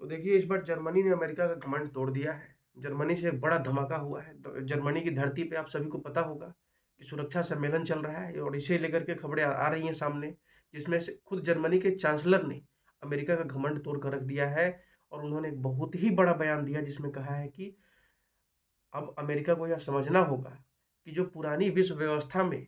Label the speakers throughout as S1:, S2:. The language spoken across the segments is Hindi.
S1: तो देखिए इस बार जर्मनी ने अमेरिका का घमंड तोड़ दिया है। जर्मनी से एक बड़ा धमाका हुआ है। जर्मनी की धरती पे आप सभी को पता होगा कि सुरक्षा सम्मेलन चल रहा है और इसे लेकर के खबरें आ रही हैं सामने, जिसमें से खुद जर्मनी के चांसलर ने अमेरिका का घमंड तोड़ कर रख दिया है और उन्होंने एक बहुत ही बड़ा बयान दिया जिसमें कहा है कि अब अमेरिका को यह समझना होगा कि जो पुरानी विश्व व्यवस्था में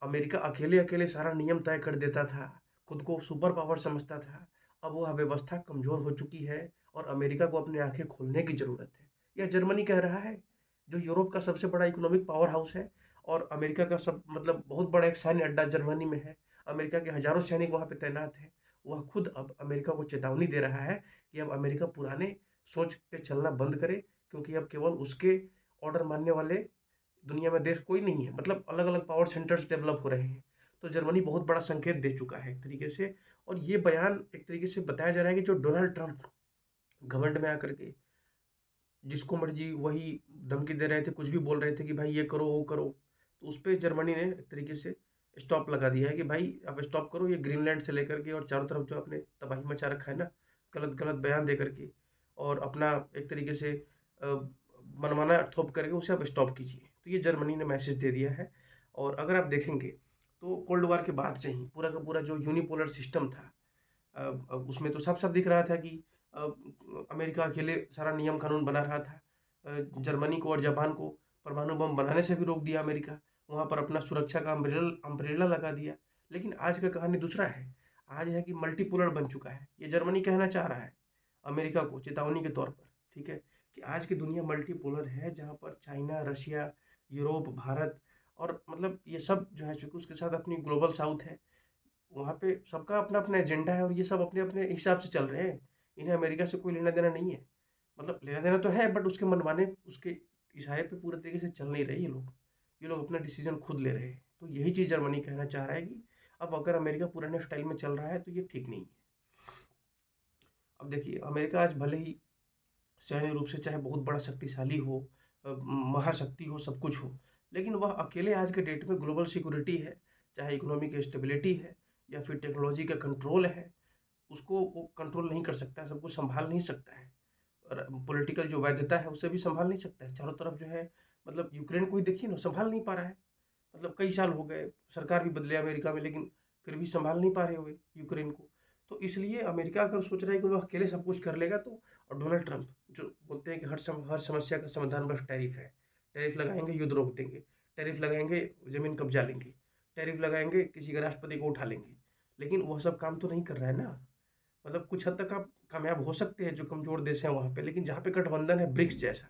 S1: अमेरिका अकेले-अकेले सारा नियम तय कर देता था, खुद को सुपर पावर समझता था, अब वह व्यवस्था कमज़ोर हो चुकी है और अमेरिका को अपनी आँखें खोलने की ज़रूरत है। यह जर्मनी कह रहा है, जो यूरोप का सबसे बड़ा इकोनॉमिक पावर हाउस है और अमेरिका का सब मतलब बहुत बड़ा एक सैन्य अड्डा जर्मनी में है। अमेरिका के हज़ारों सैनिक वहाँ पे तैनात हैं। वह खुद अब अमेरिका को चेतावनी दे रहा है कि अब अमेरिका पुराने सोच पे चलना बंद करे, क्योंकि अब केवल उसके ऑर्डर मानने वाले दुनिया में देश कोई नहीं है। मतलब अलग-अलग पावर सेंटर्स डेवलप हो रहे हैं। तो जर्मनी बहुत बड़ा संकेत दे चुका है एक तरीके से और ये बयान एक तरीके से बताया जा रहा है कि जो डोनाल्ड ट्रंप घमंड में आकर के जिसको मर्जी वही धमकी दे रहे थे, कुछ भी बोल रहे थे कि भाई ये करो, वो करो। तो उसपे जर्मनी ने एक तरीके से स्टॉप लगा दिया है कि भाई अब स्टॉप करो, ये ग्रीनलैंड से लेकर के और चारों तरफ जो आपने तबाही मचा रखा है ना, गलत-गलत बयान दे कर के और अपना एक तरीके से मनमाना थोप करके उसे अब स्टॉप कीजिए। तो ये जर्मनी ने मैसेज दे दिया है और अगर आप देखेंगे तो कोल्ड वॉर के बाद से ही पूरा का पूरा जो यूनिपोलर सिस्टम था, उसमें तो साफ-साफ दिख रहा था कि अ, अमेरिका अकेले सारा नियम कानून बना रहा था। जर्मनी को और जापान को परमाणु बम बनाने से भी रोक दिया अमेरिका। वहाँ पर अपना सुरक्षा का अम्ब्रेला लगा दिया। लेकिन आज का कहानी दूसरा है। आज है कि मल्टीपोलर बन चुका है। ये जर्मनी कहना चाह रहा है अमेरिका को चेतावनी के तौर पर, ठीक है? कि आज की दुनिया मल्टीपोलर है जहाँ पर चाइना, रशिया, यूरोप, भारत और मतलब ये सब जो है चूँकि उसके साथ अपनी ग्लोबल साउथ है। वहाँ पे सबका अपना-अपना एजेंडा है और ये सब अपने-अपने हिसाब से चल रहे हैं। इन्हें अमेरिका से कोई लेना-देना नहीं है। मतलब लेना-देना तो है बट उसके मनमाने उसके इशारे पे पूरे तरीके से चल नहीं रहे ये लोग। ये लोग अपना डिसीज़न खुद ले रहे हैं। तो यही चीज़ जर्मनी कहना चाह रहा है कि अब अगर अमेरिका पुराने स्टाइल में चल रहा है तो ये ठीक नहीं है। अब देखिए अमेरिका आज भले ही सैन्य रूप से चाहे बहुत बड़ा शक्तिशाली हो, महाशक्ति हो, सब कुछ हो, लेकिन वह अकेले आज के डेट में ग्लोबल सिक्योरिटी है, चाहे इकोनॉमिक स्टेबिलिटी है या फिर टेक्नोलॉजी का कंट्रोल है, उसको वो कंट्रोल नहीं कर सकता, सब कुछ सँभाल नहीं सकता है। और पॉलिटिकल जो वैधता है, उसे भी सँभाल नहीं सकता है। चारों तरफ जो है मतलब यूक्रेन को ही देखिए ना, सँभाल नहीं पा रहा है। मतलब कई साल हो गए, सरकार भी बदले अमेरिका में लेकिन फिर भी सँभाल नहीं पा रहे हुए यूक्रेन को। तो इसलिए अमेरिका अगर सोच रहा है कि वो अकेले सब कुछ कर लेगा तो और डोनाल्ड ट्रंप जो बोलते हैं कि हर समस्या का समाधान बस टैरिफ है। टैरिफ लगाएँगे, युद्ध रोक देंगे। टैरिफ लगाएँगे, ज़मीन कब्जा लेंगे। टैरिफ लगाएँगे, किसी के राष्ट्रपति को उठा लेंगे। लेकिन वह सब काम तो नहीं कर रहा है ना। मतलब कुछ हद तक आप कामयाब हो सकते हैं जो कमज़ोर देश हैं वहाँ पे, लेकिन जहाँ पे गठबंधन है ब्रिक्स जैसा,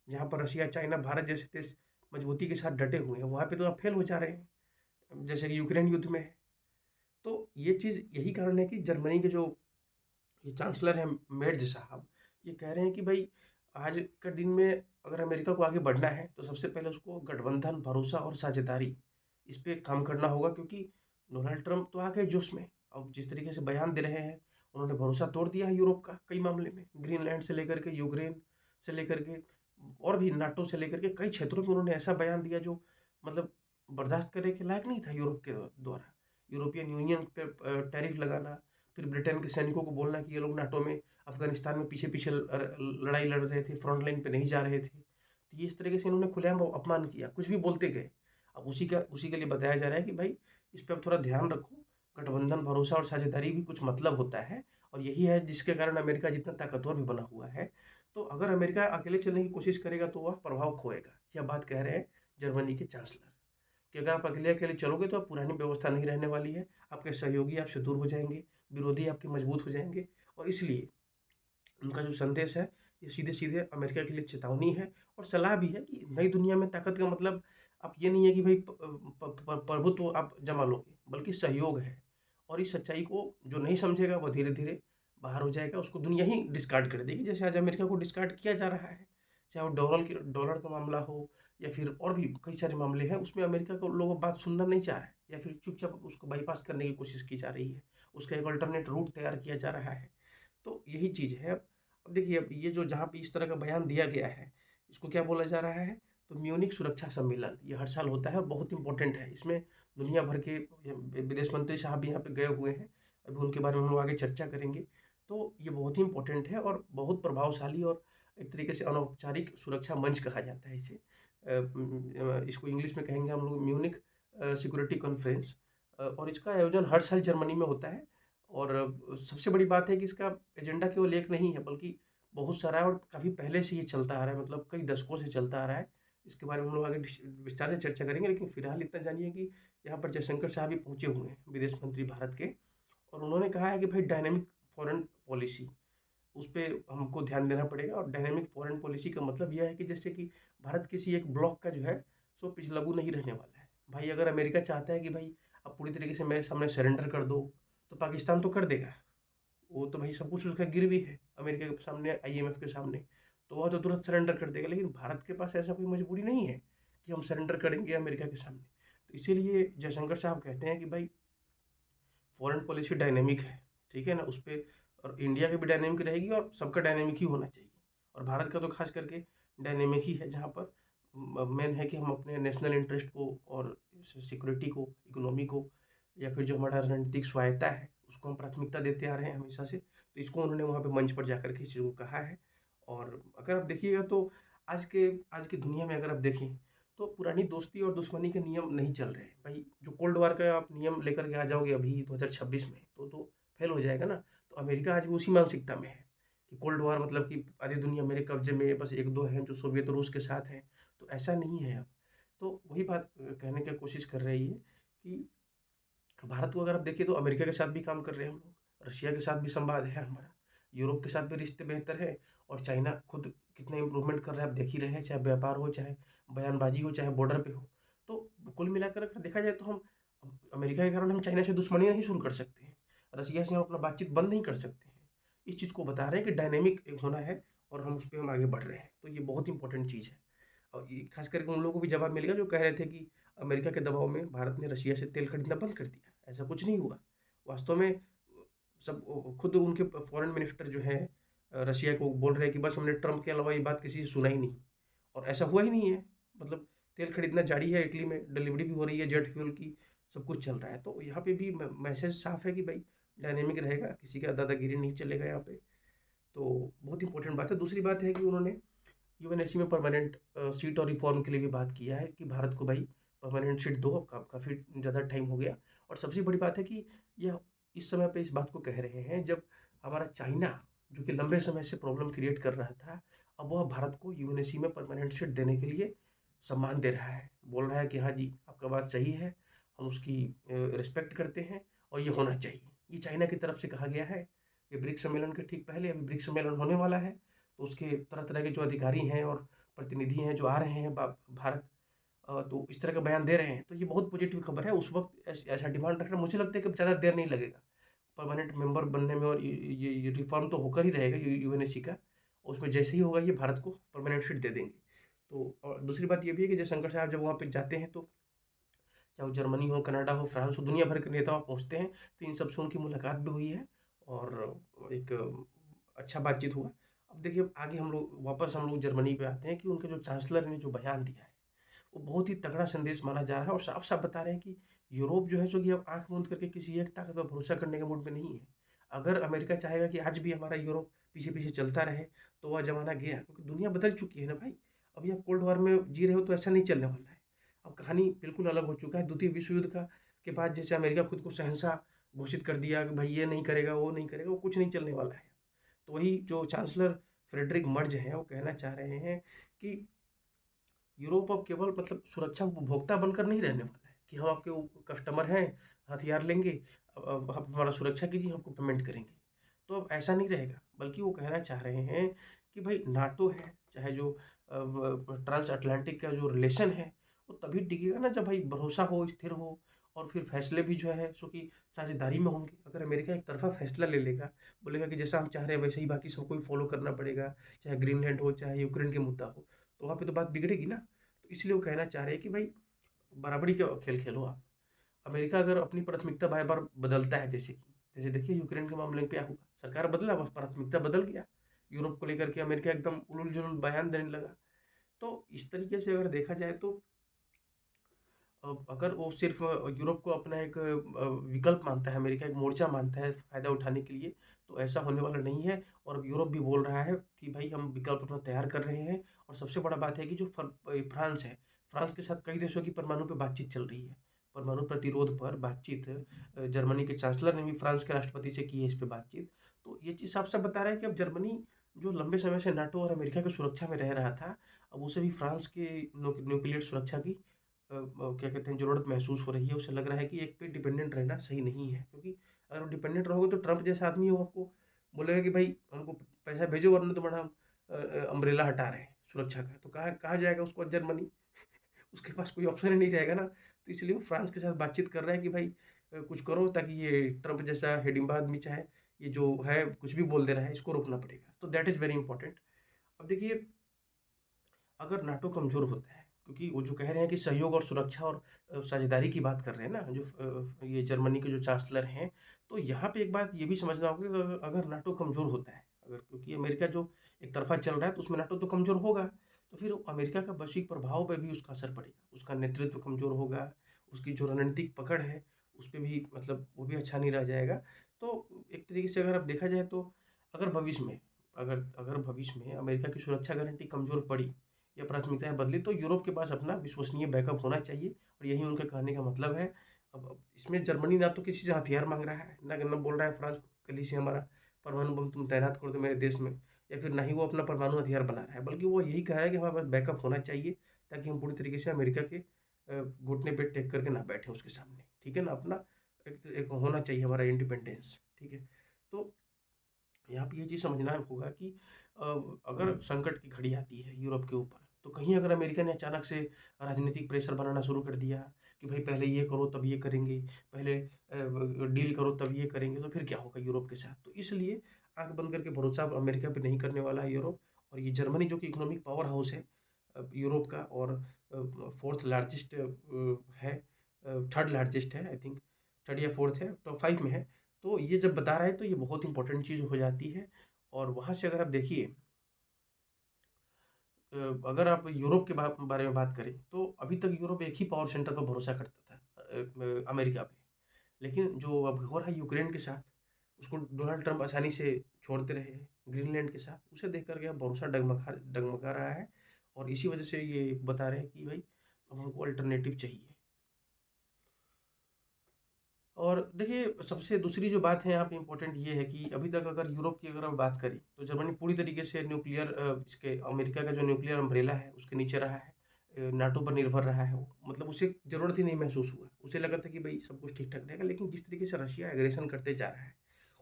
S1: जहाँ पर रशिया, चाइना, भारत जैसे देश मजबूती के साथ डटे हुए हैं, वहाँ पे तो आप फेल हो जा रहे हैं, जैसे कि यूक्रेन युद्ध में है। तो ये चीज़ यही कारण है कि जर्मनी के जो ये चांसलर हैं मेर्ज साहब, ये कह रहे हैं कि भई आज के दिन में अगर अमेरिका को आगे बढ़ना है, तो सबसे पहले उसको गठबंधन, भरोसा और साझेदारी, इस पे काम करना होगा क्योंकि डोनाल्ड ट्रंप तो आ गए जोश में। अब जिस तरीके से बयान दे रहे हैं, उन्होंने भरोसा तोड़ दिया है यूरोप का कई मामले में। ग्रीनलैंड से लेकर के यूक्रेन से लेकर के और भी नाटो से लेकर के कई क्षेत्रों में उन्होंने ऐसा बयान दिया जो मतलब बर्दाश्त करने के लायक नहीं था यूरोप के द्वारा। यूरोपियन यूनियन पे टैरिफ लगाना, फिर ब्रिटेन के सैनिकों को बोलना कि ये लोग नाटो में अफ़गानिस्तान में पीछे-पीछे लड़ाई लड़ रहे थे, फ्रंट लाइन पे नहीं जा रहे थे। तो ये इस तरीके से इन्होंने खुलेआम अपमान किया, कुछ भी बोलते गए। अब उसी के लिए बताया जा रहा है कि भाई इस पे अब थोड़ा ध्यान रखो, गठबंधन, भरोसा और साझेदारी भी कुछ मतलब होता है और यही है जिसके कारण अमेरिका जितना ताकतवर भी बना हुआ है। तो अगर अमेरिका अकेले चलने की कोशिश करेगा तो वह प्रभाव खोएगा। यह बात कह रहे हैं जर्मनी के चांसलर। कि अगर आप अकेले-अकेले चलोगे तो अब पुरानी व्यवस्था नहीं रहने वाली है, आपके सहयोगी आपसे दूर हो जाएँगे, विरोधी आपके मजबूत हो जाएँगे और इसलिए उनका जो संदेश है, ये सीधे-सीधे अमेरिका के लिए चेतावनी है और सलाह भी है कि नई दुनिया में ताकत का मतलब अब ये नहीं है कि भई प्रभुत्व आप जमा लोगे, बल्कि सहयोग है और इस सच्चाई को जो नहीं समझेगा वह धीरे-धीरे बाहर हो जाएगा, उसको दुनिया ही डिस्कार्ड कर देगी, जैसे आज अमेरिका को डिस्कार्ड किया जा रहा है। चाहे वो डॉलर का मामला हो या फिर और भी कई सारे मामले हैं, उसमें अमेरिका को लोग बात सुनना नहीं चाह रहे हैं या फिर चुपचाप उसको बाईपास करने की कोशिश की जा रही है। उसका एक अल्टरनेट रूट तैयार किया जा रहा है। तो यही चीज़ है। अब देखिए अब ये जो जहाँ पे इस तरह का बयान दिया गया है, इसको क्या बोला जा रहा है? तो म्यूनिख सुरक्षा सम्मेलन, ये हर साल होता है, बहुत इम्पोर्टेंट है। इसमें दुनिया भर के विदेश मंत्री साहब भी यहाँ पे गए हुए हैं। अभी उनके बारे में हम लोग आगे चर्चा करेंगे। तो ये बहुत ही इम्पोर्टेंट है और बहुत प्रभावशाली और एक तरीके से अनौपचारिक सुरक्षा मंच कहा जाता है इसे। इसको इंग्लिश में कहेंगे हम लोग म्यूनिख सिक्योरिटी कॉन्फ्रेंस, और इसका आयोजन हर साल जर्मनी में होता है। और सबसे बड़ी बात है कि इसका एजेंडा केवल एक नहीं है, बल्कि बहुत सारा है और काफ़ी पहले से ये चलता आ रहा है, मतलब कई दशकों से चलता आ रहा है। इसके बारे में हम लोग आगे विस्तार से चर्चा करेंगे, लेकिन फिलहाल इतना जानिए कि यहाँ पर जयशंकर साहब भी पहुँचे हुए हैं, विदेश मंत्री भारत के। और उन्होंने कहा है कि भाई डायनेमिक फॉरेन पॉलिसी, उस पे हमको ध्यान देना पड़ेगा। और डायनेमिक फॉरेन पॉलिसी का मतलब यह है कि जैसे कि भारत किसी एक ब्लॉक का जो है सो पिछलग्गू नहीं रहने वाला है। भाई अगर अमेरिका चाहता है कि भाई आप पूरी तरीके से मेरे सामने सरेंडर कर दो, तो पाकिस्तान तो कर देगा। वो तो भाई सब कुछ उसका गिरवी है अमेरिका के सामने, आईएमएफ के सामने, तो वह तो तुरंत सरेंडर कर देगा। लेकिन भारत के पास ऐसा कोई मजबूरी नहीं है कि हम सरेंडर करेंगे अमेरिका के सामने। तो इसीलिए जयशंकर साहब कहते हैं कि भाई फॉरेन पॉलिसी डायनेमिक है, ठीक है ना, उस पर और इंडिया की भी डायनेमिक रहेगी और सबका डायनेमिक ही होना चाहिए। और भारत का तो खास करके डायनेमिक ही है, जहाँ पर मेन है कि हम अपने नेशनल इंटरेस्ट को और सिक्योरिटी को, इकोनॉमी को, या फिर जो हमारा रणनीतिक स्वायत्ता है उसको हम प्राथमिकता देते आ रहे हैं हमेशा से। तो इसको उन्होंने वहाँ पे मंच पर जाकर के इस चीज़ को कहा है। और अगर आप देखिएगा तो आज की दुनिया में अगर आप देखें तो पुरानी दोस्ती और दुश्मनी के नियम नहीं चल रहे हैं भाई। जो कोल्ड वार का आप नियम लेकर के आ जाओगे अभी 2026 में तो फेल हो जाएगा ना। तो अमेरिका आज भी उसी मानसिकता में है कि कोल्ड वार मतलब कि आधी दुनिया मेरे कब्जे में, बस एक दो हैं जो सोवियत रूस के साथ हैं। तो ऐसा नहीं है अब। तो वही बात कहने की कोशिश कर रही है कि भारत को अगर आप देखिए तो अमेरिका के साथ भी काम कर रहे हैं हम लोग, रशिया के साथ भी संवाद है हमारा, यूरोप के साथ भी रिश्ते बेहतर है। और चाइना खुद कितना इम्प्रूवमेंट कर रहा है आप देख ही रहे हैं, चाहे व्यापार हो, चाहे बयानबाजी हो, चाहे बॉर्डर पे हो। तो कुल मिलाकर अगर देखा जाए तो हम अमेरिका के कारण हम चाइना से दुश्मनी नहीं शुरू कर सकते हैं, रशिया से हम अपना बातचीत बंद नहीं कर सकते हैं। इस चीज़ को बता रहे हैं कि डायनेमिक होना है और हम उस पर हम आगे बढ़ रहे हैं। तो ये बहुत इंपॉर्टेंट चीज़ है। और ये खास करके उन लोगों को भी जवाब मिलेगा जो कह रहे थे कि अमेरिका के दबाव में भारत ने रशिया से तेल खरीदना बंद कर दिया। ऐसा कुछ नहीं हुआ। वास्तव में सब खुद उनके फॉरेन मिनिस्टर जो हैं रशिया को बोल रहे हैं कि बस हमने ट्रंप के अलावा ये बात किसी से सुना ही नहीं। और ऐसा हुआ ही नहीं है। मतलब तेल खरीदना जारी है, इटली में डिलीवरी भी हो रही है जेट फ्यूल की, सब कुछ चल रहा है। तो यहाँ पे भी मैसेज साफ है कि भाई डायनेमिक रहेगा, किसी का दादागिरी नहीं चलेगा यहाँ पे। तो बहुत इंपॉर्टेंट बात है। दूसरी बात है कि उन्होंने यूएनएससी में परमानेंट सीट और रिफॉर्म के लिए भी बात किया है कि भारत को भाई परमानेंट सीट दो, काफ़ी ज़्यादा टाइम हो गया। और सबसे बड़ी बात है कि यह इस समय पे इस बात को कह रहे हैं जब हमारा चाइना, जो कि लंबे समय से प्रॉब्लम क्रिएट कर रहा था, अब वह भारत को यूएनएससी में परमानेंट सीट देने के लिए सम्मान दे रहा है। बोल रहा है कि हाँ जी आपका बात सही है, हम उसकी रिस्पेक्ट करते हैं और ये होना चाहिए। ये चाइना की तरफ से कहा गया है कि ब्रिक्स सम्मेलन के ठीक पहले अभी ब्रिक्स सम्मेलन होने वाला है। तो उसके तरह तरह के जो अधिकारी हैं और प्रतिनिधि हैं जो आ रहे हैं भारत, तो इस तरह का बयान दे रहे हैं। तो ये बहुत पॉजिटिव खबर है। उस वक्त ऐसा डिमांड रखना, मुझे लगता है कि ज़्यादा देर नहीं लगेगा परमानेंट मेंबर बनने में। और ये रिफॉर्म तो होकर ही रहेगा यूएनएससी का, उसमें जैसे ही होगा ये भारत को परमानेंट सीट दे देंगे। तो और दूसरी बात ये भी है कि जयशंकर साहब जब वहाँ पे जाते हैं तो चाहे वो जर्मनी हो, कनाडा हो, फ्रांस हो, दुनिया भर के नेता वहाँ पहुँचते हैं। तो इन सबसे उनकी मुलाकात भी हुई है और एक अच्छा बातचीत हुआ। अब देखिए आगे हम लोग जर्मनी पे आते हैं कि उनके जो चांसलर ने जो बयान दिया है वो बहुत ही तगड़ा संदेश माना जा रहा है। और साफ साफ बता रहे हैं कि यूरोप जो है सो कि अब आंख बंद करके किसी एक ताकत पर भरोसा करने के मूड में नहीं है। अगर अमेरिका चाहेगा कि आज भी हमारा यूरोप पीछे पीछे चलता रहे तो वह जमाना गया, क्योंकि दुनिया बदल चुकी है ना भाई। अभी आप कोल्ड वॉर में जी रहे हो तो ऐसा नहीं चलने वाला है। अब कहानी बिल्कुल अलग हो चुका है। द्वितीय विश्व युद्ध का के बाद जैसे अमेरिका खुद को शहंशाह घोषित कर दिया कि भाई ये नहीं करेगा, वो नहीं करेगा, वो कुछ नहीं चलने वाला है। तो वही जो चांसलर फ्रेडरिक मर्ज हैं वो कहना चाह रहे हैं कि यूरोप अब केवल मतलब सुरक्षा उपभोक्ता बनकर नहीं रहने वाला है कि हम आपके कस्टमर हैं, हथियार लेंगे, अब आप हमारा सुरक्षा कीजिए, हमको पेमेंट करेंगे। तो अब ऐसा नहीं रहेगा, बल्कि वो कहना चाह रहे हैं कि भाई नाटो है, चाहे जो ट्रांस अटलांटिक का जो रिलेशन है वो तभी टिकेगा ना जब भाई भरोसा हो, स्थिर हो। और फिर फैसले भी जो है सो कि साझेदारी में होंगे। अगर अमेरिका एक तरफा फैसला ले लेगा, बोलेगा कि जैसा हम चाह रहे हैं वैसे ही बाकी सबको ही फॉलो करना पड़ेगा, चाहे ग्रीनलैंड हो, चाहे यूक्रेन के मुद्दा हो, तो वहाँ पे तो बात बिगड़ेगी ना। तो इसलिए वो कहना चाह रहे हैं कि भाई बराबरी का खेल खेलो आप। अमेरिका अगर अपनी प्राथमिकता बार बार बदलता है, जैसे देखिए यूक्रेन के मामले में क्या हुआ, सरकार बदला बस प्राथमिकता बदल गया, यूरोप को लेकर के अमेरिका एकदम उलूल जुलूल बयान देने लगा। तो इस तरीके से अगर देखा जाए तो अगर वो सिर्फ़ यूरोप को अपना एक विकल्प मानता है, अमेरिका एक मोर्चा मानता है फ़ायदा उठाने के लिए, तो ऐसा होने वाला नहीं है। और अब यूरोप भी बोल रहा है कि भई हम विकल्प अपना तैयार कर रहे हैं। और सबसे बड़ा बात है कि जो फ्रांस है, फ्रांस के साथ कई देशों की परमाणु पे बातचीत चल रही है। परमाणु प्रतिरोध पर बातचीत जर्मनी के चांसलर ने भी फ्रांस के राष्ट्रपति से की है इस पे बातचीत। तो ये चीज़ साफ-साफ बता रहा है कि अब जर्मनी जो लंबे समय से नाटो और अमेरिका की सुरक्षा में रह रहा था, अब उसे भी फ्रांस की न्यूक्लियर सुरक्षा की क्या कहते हैं ज़रूरत महसूस हो रही है। उसे लग रहा है कि एक पे डिपेंडेंट रहना सही नहीं है, क्योंकि अगर डिपेंडेंट रहोगे तो ट्रम्प जैसा आदमी वो आपको बोलेगा कि भाई हमको पैसा भेजो वरना तुम्हारा हम अम्ब्रेला हटा रहे हैं सुरक्षा का। तो कहाँ कहाँ जाएगा उसको जर्मनी? उसके पास कोई ऑप्शन ही नहीं रहेगा ना। तो इसलिए वो फ्रांस के साथ बातचीत कर रहा है कि भाई कुछ करो ताकि ये ट्रम्प जैसा हिडिंबा आदमी चाहे ये जो है कुछ भी बोल दे रहा है, इसको रोकना पड़ेगा। तो दैट इज़ वेरी इंपॉर्टेंट। अब देखिए, अगर नाटो कमज़ोर होता है, क्योंकि वो जो कह रहे हैं कि सहयोग और सुरक्षा और साझेदारी की बात कर रहे हैं ना, जो ये जर्मनी के जो चांसलर हैं, तो यहाँ पे एक बात ये भी समझना होगा कि अगर नाटो कमज़ोर होता है, अगर क्योंकि अमेरिका जो एक तरफ़ा चल रहा है, तो उसमें नाटो तो कमज़ोर होगा, तो फिर अमेरिका का वैश्विक प्रभाव पे भी उसका असर पड़ेगा। उसका नेतृत्व कमज़ोर होगा, उसकी जो रणनीतिक पकड़ है, उस पे भी मतलब वो भी अच्छा नहीं रह जाएगा। तो एक तरीके से अगर अब देखा जाए तो अगर भविष्य में अगर अगर भविष्य में अमेरिका की सुरक्षा गारंटी कमज़ोर पड़ी या प्राथमिकताएँ बदली, तो यूरोप के पास अपना विश्वसनीय बैकअप होना चाहिए और यही उनके कहने का मतलब है। अब इसमें जर्मनी ना तो किसी से हथियार माँग रहा है, ना बोल रहा है फ्रांस को कल से हमारा परमाणु बम तुम तैनात कर दो मेरे देश में, या फिर ना ही वो अपना परमाणु हथियार बना रहा है, बल्कि वो यही कह रहा है कि हमारे पास बैकअप होना चाहिए ताकि हम पूरी तरीके से अमेरिका के घुटने पे टेक करके ना बैठें उसके सामने, ठीक है ना? अपना एक एक होना चाहिए हमारा इंडिपेंडेंस, ठीक है? तो यहाँ पे ये चीज़ समझना होगा कि अ, अगर संकट की घड़ी आती है यूरोप के ऊपर, तो कहीं अगर अमेरिका ने अचानक से राजनीतिक प्रेशर बनाना शुरू कर दिया कि भाई पहले ये करो तब ये करेंगे, पहले डील करो तब ये करेंगे, तो फिर क्या होगा यूरोप के साथ? तो इसलिए आँख बंद करके भरोसा अब अमेरिका पे नहीं करने वाला है यूरोप। और ये जर्मनी जो कि इकोनॉमिक पावर हाउस है यूरोप का, और 4th लार्जेस्ट है, 3rd लार्जेस्ट है आई थिंक, 3rd या 4th है, टॉप 5 में है। तो ये जब बता रहा है तो ये बहुत इम्पोर्टेंट चीज़ हो जाती है। और वहाँ से अगर आप देखिए, अगर आप यूरोप के बारे में बात करें तो अभी तक यूरोप एक ही पावर सेंटर पर भरोसा करता था, अमेरिका पे। लेकिन जो अब हो रहा है यूक्रेन के साथ, उसको डोनाल्ड ट्रंप आसानी से छोड़ते रहे हैं। ग्रीनलैंड के साथ उसे देख कर के अब भरोसा डगमगा डगमगा रहा है। और इसी वजह से ये बता रहे हैं कि भाई अब हमको अल्टरनेटिव चाहिए। और देखिए, सबसे दूसरी जो बात है यहाँ पे इम्पोर्टेंट ये है कि अभी तक अगर यूरोप की अगर हम बात करें, तो जर्मनी पूरी तरीके से न्यूक्लियर इसके अमेरिका का जो न्यूक्लियर अम्ब्रेला है, उसके नीचे रहा है। नाटो पर निर्भर रहा है वो। मतलब उसे ज़रूरत ही नहीं महसूस हुआ। उसे लगा था कि भई सब कुछ ठीक-ठाक रहेगा, लेकिन जिस तरीके से रशिया एग्रेशन करते जा रहा है,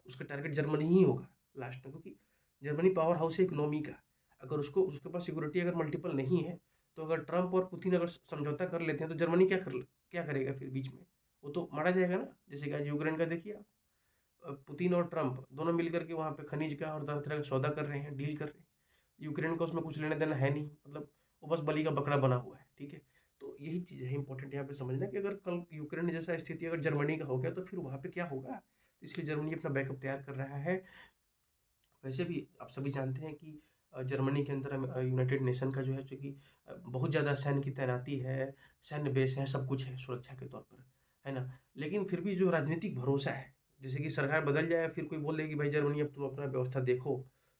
S1: उसका टारगेट जर्मनी ही होगा लास्ट में, क्योंकि जर्मनी पावर हाउस है इकोनॉमी का। अगर उसको उसके पास सिक्योरिटी अगर मल्टीपल नहीं है, तो अगर ट्रम्प और पुतिन अगर समझौता कर लेते हैं, तो जर्मनी क्या करेगा फिर बीच में? वो तो मारा जाएगा ना। जैसे कि आज यूक्रेन का देखिए आप, पुतिन और ट्रम्प दोनों मिल करके वहाँ पे खनिज का और तरह-तरह का सौदा कर रहे हैं, डील कर रहे हैं। यूक्रेन का उसमें कुछ लेना-देना है नहीं, मतलब वो बस बलि का बकरा बना हुआ है, ठीक है? तो यही चीज़ है इम्पोर्टेंट यहाँ पे समझना कि अगर कल यूक्रेन जैसा स्थिति अगर जर्मनी का हो गया, तो फिर वहाँ पे क्या होगा? तो इसलिए जर्मनी अपना बैकअप तैयार कर रहा है। वैसे भी आप सभी जानते हैं कि जर्मनी के अंदर यूनाइटेड नेशन का जो है चूँकि बहुत ज़्यादा सैन्य की तैनाती है, सैन्य बेस है, सब कुछ है सुरक्षा के तौर पर, है ना? लेकिन फिर भी जो राजनीतिक भरोसा है, जैसे कि सरकार बदल जाए, फिर कोई बोल दे कि भाई जर्मनी अब तुम अपना व्यवस्था देखो,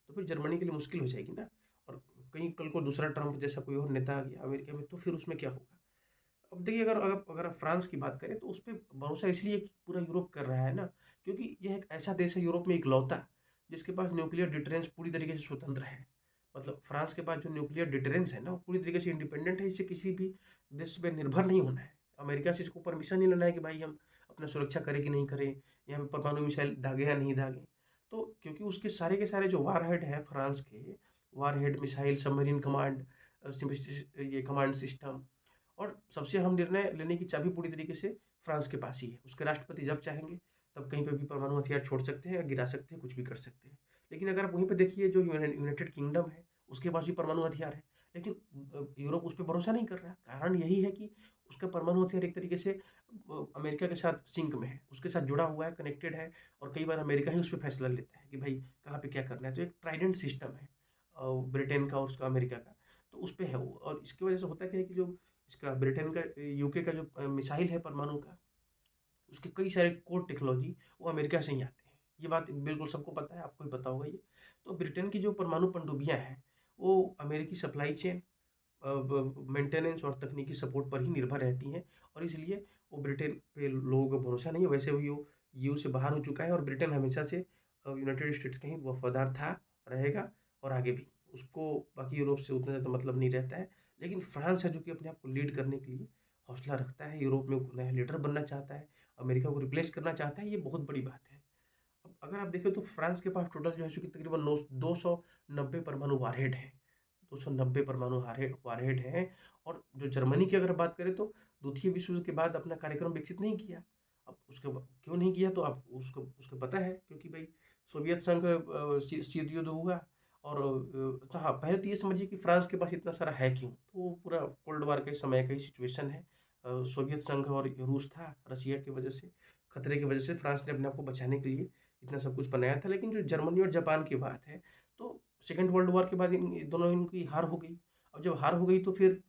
S1: तो फिर जर्मनी के लिए मुश्किल हो जाएगी ना। और कहीं कल को दूसरा ट्रम्प जैसा कोई और नेता आ गया अमेरिका में, तो फिर उसमें क्या होगा? अब देखिए, अगर आप फ्रांस की बात करें तो उसपे भरोसा इसलिए कि पूरा यूरोप कर रहा है ना, क्योंकि यह एक ऐसा देश है यूरोप में इकलौता जिसके पास न्यूक्लियर डिटरेंस पूरी तरीके से स्वतंत्र है। मतलब फ्रांस के पास जो न्यूक्लियर डिटरेंस है ना, वो पूरी तरीके से इंडिपेंडेंट है, इससे किसी भी देश पे निर्भर नहीं होना है। अमेरिका से इसको परमिशन नहीं लेना है कि भाई हम अपना सुरक्षा करें कि नहीं करें, यहाँ पे परमाणु मिसाइल दागें या नहीं दागें। तो क्योंकि उसके सारे के सारे जो वारहेड हैं फ्रांस के, वारहेड, मिसाइल, सबमरीन कमांड, ये कमांड सिस्टम, और सबसे अहम निर्णय लेने की चाबी पूरी तरीके से फ्रांस के पास ही है। उसके राष्ट्रपति जब चाहेंगे तब कहीं पे भी परमाणु हथियार छोड़ सकते हैं, गिरा सकते हैं, कुछ भी कर सकते हैं। लेकिन अगर आप वहीं पे देखिए, जो यूनाइटेड किंगडम है, उसके पास भी परमाणु हथियार है। लेकिन यूरोप उस पे भरोसा नहीं कर रहा। कारण यही है कि उसका परमाणु हथियार एक तरीके से अमेरिका के साथ सिंक में है, उसके साथ जुड़ा हुआ है, कनेक्टेड है, और कई बार अमेरिका ही उस पे फैसला लेता है कि भाई कहाँ पे क्या करना है। तो एक ट्राइडेंट सिस्टम है ब्रिटेन का और उसका अमेरिका का, तो उस पे है वो। और इसकी वजह से होता क्या है कि जो इसका ब्रिटेन का यूके का जो मिसाइल है परमाणु का, उसके कई सारे कोर टेक्नोलॉजी वो अमेरिका से ही आते हैं। ये बात बिल्कुल सबको पता है, आपको भी पता होगा ये। तो ब्रिटेन की जो परमाणु पनडुब्बियाँ हैं, वो अमेरिकी सप्लाई चेन मेंटेनेंस और तकनीकी सपोर्ट पर ही निर्भर रहती हैं, और इसलिए वो ब्रिटेन पे लोगों को भरोसा नहीं है। वैसे भी वो ईयू से बाहर हो चुका है, और ब्रिटेन हमेशा से यूनाइटेड स्टेट्स का ही वफादार था, रहेगा और आगे भी। उसको बाकी यूरोप से उतना ज़्यादा मतलब नहीं रहता है। लेकिन फ्रांस है जो कि अपने आप को लीड करने के लिए हौसला रखता है, यूरोप में नया लीडर बनना चाहता है, अमेरिका को रिप्लेस करना चाहता है, ये बहुत बड़ी बात है। अब अगर आप देखें तो फ्रांस के पास टोटल जो है सो कि तकरीबन 290 परमाणु वारहेड हैं। 290 परमाणु वारहेड हैं। और जो जर्मनी की अगर बात करें तो द्वितीय विश्व युद्ध के बाद अपना कार्यक्रम विकसित नहीं किया। अब उसके क्यों नहीं किया, तो आप उसको उसको पता है, क्योंकि भाई सोवियत संघ शीत युद्ध हुआ। और तो हाँ, पहले तो ये समझिए कि फ्रांस के पास इतना सारा है क्यों, तो वो पूरा कोल्ड वार के समय का ही सिचुएशन है। सोवियत संघ और रूस था, रशिया की वजह से, खतरे की वजह से फ्रांस ने अपने आप को बचाने के लिए इतना सब कुछ बनाया था। लेकिन जो जर्मनी और जापान की बात है, तो सेकेंड वर्ल्ड वॉर के बाद इन दोनों इनकी हार हो गई। अब जब हार हो गई तो फिर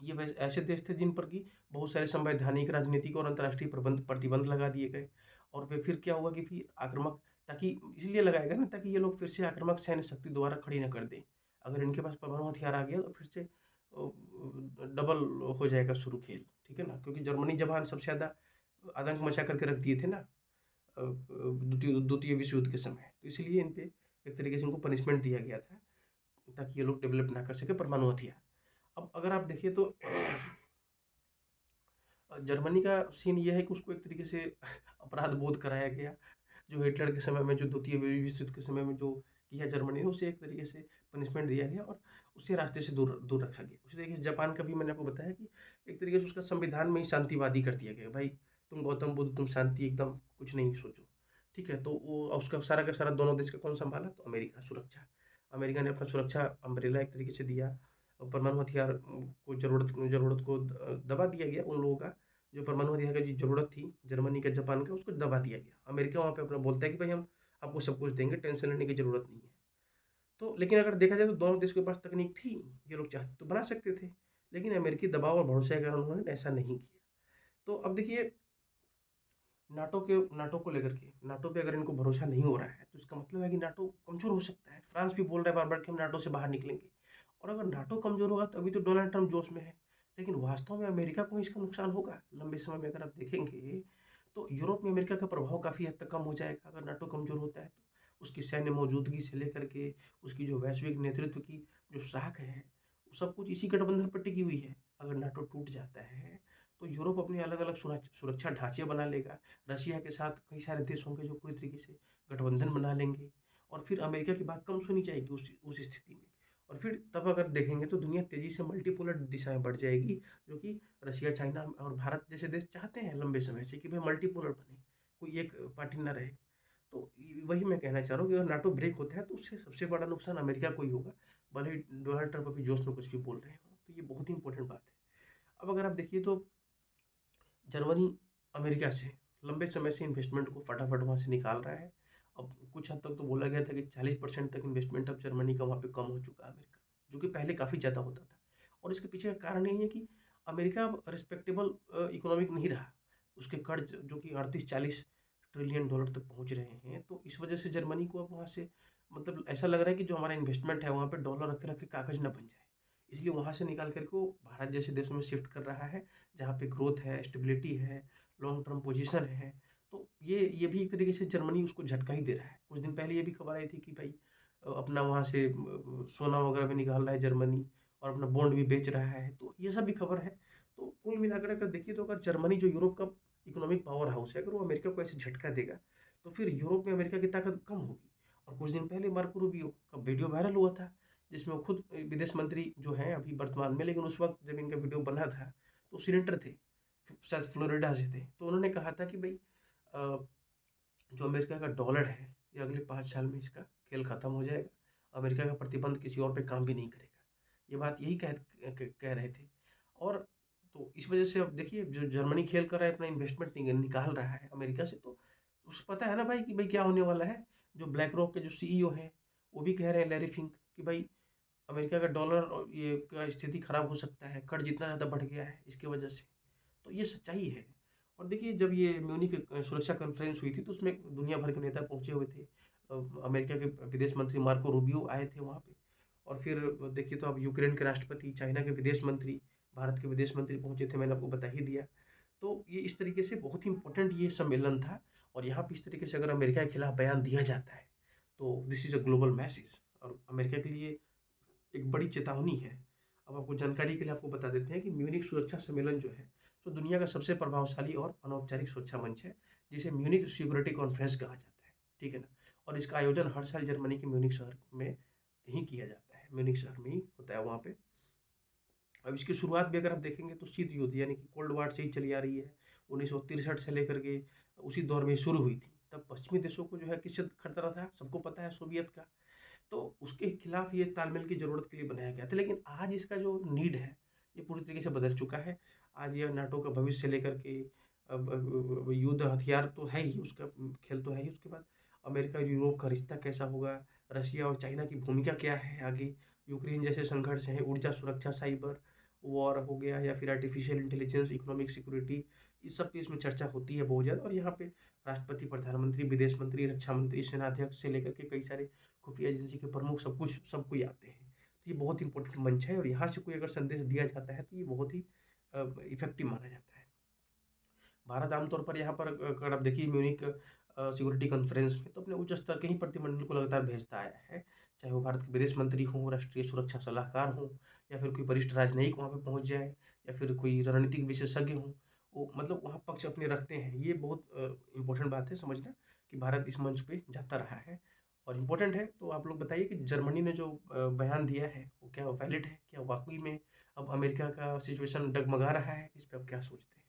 S1: ये वैसे ऐसे देश थे जिन पर कि बहुत सारे संवैधानिक, राजनीतिक और अंतर्राष्ट्रीय प्रतिबंध लगा दिए गए। और फिर क्या हुआ कि फिर आक्रामक, ताकि इसलिए लगाया गया ना, ताकि ये लोग फिर से आक्रामक सैन्य शक्ति दोबारा खड़ी ना कर दें। अगर इनके पास परमाणु हथियार आ गया तो फिर से डबल हो जाएगा शुरू खेल, ठीक है ना। क्योंकि जर्मनी जापान सबसे ज़्यादा आतंक मचा करके रख दिए थे ना द्वितीय द्वितीय विश्व युद्ध के समय, तो इसलिए इन पे एक तरीके से इनको पनिशमेंट दिया गया था, ताकि ये लोग डेवलप ना कर सके परमाणु हथियार। अब अगर आप देखिए तो जर्मनी का सीन ये है कि उसको एक तरीके से अपराध बोध कराया गया। जो हिटलर के समय में, जो द्वितीय विश्व युद्ध के समय में जो किया जर्मनी ने, उसे एक तरीके से पनिशमेंट दिया गया और उसे रास्ते से दूर दूर रखा गया। उसी तरीके से जापान का भी मैंने आपको बताया कि एक तरीके से उसका संविधान में ही शांतिवादी कर दिया गया, भाई तुम गौतम बुद्ध, तुम शांति एकदम कुछ नहीं सोचो, ठीक है। तो वो उसका सारा का सारा दोनों देश का कौन संभाला, तो अमेरिका, सुरक्षा। अमेरिका ने अपना सुरक्षा अम्ब्रेला एक तरीके से दिया। और परमाणु हथियार को ज़रूरत को दबा दिया गया उन लोगों का, जो परमाणु हथियार की ज़रूरत थी जर्मनी का, जापान का, उसको दबा दिया गया। अमेरिका वहाँ पे अपना बोलता है कि भाई हम आपको सब कुछ देंगे, टेंशन लेने की ज़रूरत नहीं है। तो लेकिन अगर देखा जाए तो दोनों देश के पास तकनीक थी, ये लोग चाहते तो बना सकते थे, लेकिन अमेरिकी दबाव और भरोसे के कारण उन्होंने ऐसा नहीं किया। तो अब देखिए, नाटो को लेकर के, नाटो पे अगर इनको भरोसा नहीं हो रहा है, तो इसका मतलब है कि नाटो कमज़ोर हो सकता है। फ्रांस भी बोल रहा है बार-बार कि हम नाटो से बाहर निकलेंगे, और अगर नाटो कमज़ोर होगा तो अभी तो डोनाल्ड ट्रंप जोश में है, लेकिन वास्तव में अमेरिका को इसका नुकसान होगा लंबे समय में। अगर आप देखेंगे तो यूरोप में अमेरिका का प्रभाव काफ़ी हद तक कम हो जाएगा अगर नाटो कमज़ोर होता है तो। उसकी सैन्य मौजूदगी से लेकर के उसकी जो वैश्विक नेतृत्व की जो साख है, वो सब कुछ इसी गठबंधन पर टिकी हुई है। अगर नाटो टूट जाता है तो यूरोप अपने अलग-अलग सुरक्षा ढांचे बना लेगा। रशिया के साथ कई सारे देश होंगे जो पूरी तरीके से गठबंधन बना लेंगे, और फिर अमेरिका की बात कम सुनी जाएगी उस स्थिति में। और फिर तब अगर देखेंगे तो दुनिया तेज़ी से मल्टीपोलर दिशा में बढ़ जाएगी, जो कि रशिया, चाइना और भारत जैसे देश चाहते हैं लंबे समय से कि भाई मल्टीपोलर बने, कोई एक पार्टी ना रहे। तो वही मैं कहना चाह रहा हूँ कि अगर नाटो ब्रेक होता है तो उससे सबसे बड़ा नुकसान अमेरिका को ही होगा, भले ही डोनाल्ड ट्रंप अभी जोश में कुछ भी बोल रहे हो। तो ये बहुत ही इंपॉर्टेंट बात है। अब अगर आप देखिए तो जर्मनी अमेरिका से लंबे समय से इन्वेस्टमेंट को फटाफट वहाँ से निकाल रहा है। अब कुछ हद तक तो बोला गया था कि 40% तक इन्वेस्टमेंट अब जर्मनी का वहाँ पे कम हो चुका है अमेरिका, जो कि पहले काफ़ी ज़्यादा होता था। और इसके पीछे का कारण यही है कि अमेरिका अब रिस्पेक्टेबल इकोनॉमिक नहीं रहा। उसके कर्ज जो कि 38-40 ट्रिलियन डॉलर तक पहुँच रहे हैं, तो इस वजह से जर्मनी को अब वहाँ से मतलब ऐसा लग रहा है कि जो हमारा इन्वेस्टमेंट है वहाँ पे डॉलर रख के कागज़ ना बन जाए। इसलिए वहाँ से निकाल कर के वो भारत जैसे देशों में शिफ्ट कर रहा है, जहाँ पे ग्रोथ है, स्टेबिलिटी है, लॉन्ग टर्म पोजीशन है। तो ये भी एक तरीके से जर्मनी उसको झटका ही दे रहा है। कुछ दिन पहले ये भी खबर आई थी कि भाई अपना वहाँ से सोना वगैरह भी निकाल रहा है जर्मनी, और अपना बॉन्ड भी बेच रहा है। तो ये सब भी खबर है। तो कुल मिलाकर अगर देखिए तो अगर जर्मनी जो यूरोप का इकोनॉमिक पावर हाउस है, अगर वो अमेरिका को ऐसे झटका देगा, तो फिर यूरोप में अमेरिका की ताकत कम होगी। और कुछ दिन पहले मार्को रूबियो का वीडियो वायरल हुआ था, जिसमें वो खुद विदेश मंत्री जो हैं अभी वर्तमान में, लेकिन उस वक़्त जब इनका वीडियो बना था, तो सीनेटर थे, शायद फ्लोरिडा से थे। तो उन्होंने कहा था कि भई जो अमेरिका का डॉलर है, ये अगले 5 साल में इसका खेल खत्म हो जाएगा। अमेरिका का प्रतिबंध किसी और पे काम भी नहीं करेगा। ये बात यही कह रहे थे। और तो इस वज़ह से अब देखिए जो जर्मनी खेल कर रहा है, अपना इन्वेस्टमेंट निकाल रहा है अमेरिका से, तो उसे पता है ना भाई कि भाई क्या होने वाला है। जो ब्लैक रॉक के जो सीईओ हैं, वो भी कह रहे हैं, लैरी फिंक, कि भाई अमेरिका का डॉलर और ये का स्थिति खराब हो सकता है, कर्ज़ इतना ज़्यादा बढ़ गया है इसकी वजह से। तो ये सच्चाई है। और देखिए जब ये म्यूनिख सुरक्षा कॉन्फ्रेंस हुई थी तो उसमें दुनिया भर के नेता पहुँचे हुए थे। अमेरिका के विदेश मंत्री मार्को रूबियो आए थे वहाँ पे। और फिर देखिए तो अब यूक्रेन के राष्ट्रपति, चाइना के विदेश मंत्री, भारत के विदेश मंत्री पहुँचे थे, मैंने आपको बता ही दिया। तो ये इस तरीके से बहुत ही इम्पोर्टेंट ये सम्मेलन था और यहाँ पे इस तरीके से अगर अमेरिका के खिलाफ बयान दिया जाता है, तो this is a global message और अमेरिका के लिए एक बड़ी चेतावनी है। अब आपको जानकारी के लिए आपको बता देते हैं कि म्यूनिख सुरक्षा सम्मेलन जो है, तो दुनिया का सबसे प्रभावशाली और अनौपचारिक सुरक्षा मंच है, जिसे म्यूनिख सिक्योरिटी कॉन्फ्रेंस कहा जाता है, ठीक है ना? और इसका आयोजन हर साल जर्मनी के म्यूनिख शहर में ही किया जाता है, म्यूनिख शहर में ही होता है वहाँ पे। अब इसकी शुरुआत भी अगर आप देखेंगे तो शीत युद्ध यानी कि कोल्ड वॉर से ही चली आ रही है। 1963 से लेकर के उसी दौर में शुरू हुई थी। तब पश्चिमी देशों को जो है किससे खतरा था, सबको पता है सोवियत का। तो उसके खिलाफ ये तालमेल की ज़रूरत के लिए बनाया गया था। लेकिन आज इसका जो नीड है, ये पूरी तरीके से बदल चुका है। आज यह नाटो का भविष्य लेकर के अब युद्ध हथियार तो है ही, उसका खेल तो है ही। उसके बाद अमेरिका यूरोप का रिश्ता कैसा होगा, रशिया और चाइना की भूमिका क्या है आगे, यूक्रेन जैसे संघर्ष हैं, ऊर्जा सुरक्षा, साइबर वॉर हो गया या फिर आर्टिफिशियल इंटेलिजेंस, इकोनॉमिक सिक्योरिटी, इस सब की इसमें चर्चा होती है बहुत ज़्यादा। और यहाँ पे राष्ट्रपति, प्रधानमंत्री, विदेश मंत्री, रक्षा मंत्री, सेनाध्यक्ष से लेकर के कई सारे खुफिया एजेंसी के प्रमुख सब कोई आते हैं। तो ये बहुत इंपॉर्टेंट मंच है और यहाँ से कोई अगर संदेश दिया जाता है तो ये बहुत ही इफ़ेक्टिव माना जाता है। भारत आमतौर पर यहाँ पर अगर आप देखिए म्यूनिख सिक्योरिटी कॉन्फ्रेंस में तो अपने उच्च स्तर के ही प्रतिनिधिमंडल को लगातार भेजता आया है। चाहे वो भारत के विदेश मंत्री हों, राष्ट्रीय सुरक्षा सलाहकार हों या फिर कोई वरिष्ठ राजनयिक वहाँ पे पहुँच जाए या फिर कोई रणनीतिक विशेषज्ञ हों, वो मतलब वहाँ पक्ष अपने रखते हैं। ये बहुत इम्पोर्टेंट बात है समझना कि भारत इस मंच पे जाता रहा है और इम्पोर्टेंट है। तो आप लोग बताइए कि जर्मनी ने जो बयान दिया है वो क्या वैलिड है? क्या वाक़ई में अब अमेरिका का सिचुएशन डगमगा रहा है? इस पे आप क्या सोचते हैं?